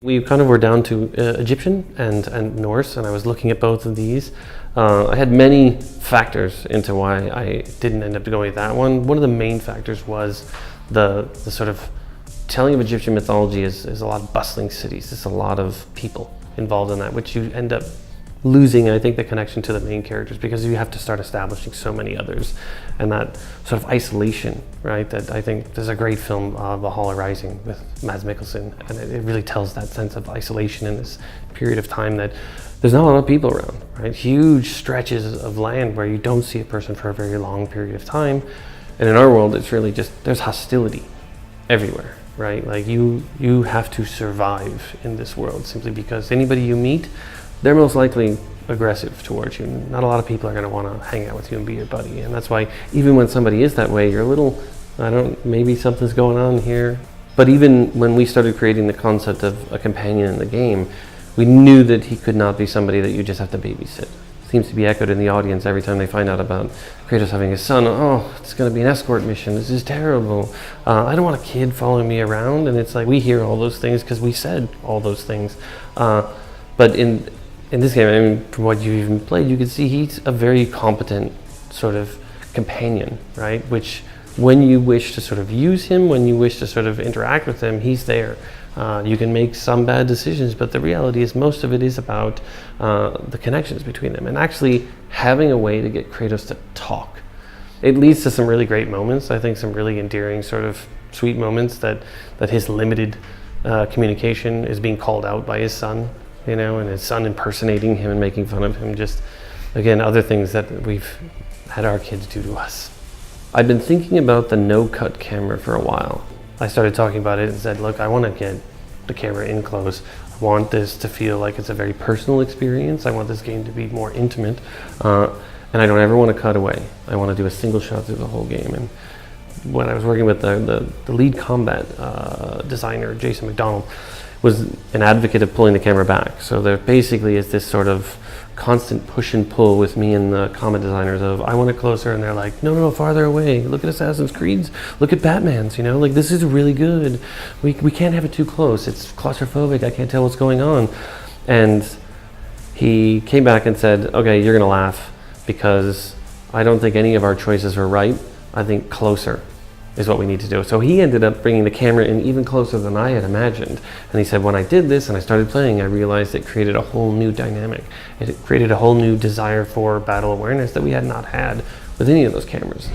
We kind of were down to Egyptian and Norse, and I was looking at both of these. I had many factors into why I didn't end up going with that one. One of the main factors was the sort of telling of Egyptian mythology is a lot of bustling cities. There's a lot of people involved in that, which you end up losing, I think, the connection to the main characters because you have to start establishing so many others, and that sort of isolation, right? That I think there's a great film, Valhalla Rising, with Mads Mikkelsen, and it really tells that sense of isolation in this period of time that there's not a lot of people around, right? Huge stretches of land where you don't see a person for a very long period of time, and in our world, it's really just there's hostility everywhere, right? Like you have to survive in this world simply because anybody you meet, they're most likely aggressive towards you. Not a lot of people are going to want to hang out with you and be your buddy, and that's why even when somebody is that way, you're a little, maybe something's going on here. But even when we started creating the concept of a companion in the game, we knew that he could not be somebody that you just have to babysit. Seems to be echoed in the audience every time they find out about Kratos having a son. Oh, it's going to be an escort mission. This is terrible. I don't want a kid following me around. And it's like we hear all those things because we said all those things. But in this game, I mean, from what you've even played, you can see he's a very competent sort of companion, right? Which, when you wish to sort of use him, when you wish to sort of interact with him, he's there. You can make some bad decisions, but the reality is most of it is about the connections between them and actually having a way to get Kratos to talk. It leads to some really great moments. I think some really endearing sort of sweet moments that his limited communication is being called out by his son, you know, and his son impersonating him and making fun of him. Just, again, other things that we've had our kids do to us. I've been thinking about the no-cut camera for a while. I started talking about it and said, look, I want to get the camera in close. I want this to feel like it's a very personal experience. I want this game to be more intimate. And I don't ever want to cut away. I want to do a single shot through the whole game. And when I was working with the lead combat designer, Jason McDonald, was an advocate of pulling the camera back. So there basically is this sort of constant push and pull with me and the combat designers of, I want it closer, and they're like, no, farther away. Look at Assassin's Creed's, look at Batman's, you know, like this is really good. We can't have it too close. It's claustrophobic. I can't tell what's going on. And he came back and said, okay, you're gonna laugh because I don't think any of our choices were right. I think closer is what we need to do. So he ended up bringing the camera in even closer than I had imagined. And he said, when I did this and I started playing, I realized it created a whole new dynamic. It created a whole new desire for battle awareness that we had not had with any of those cameras.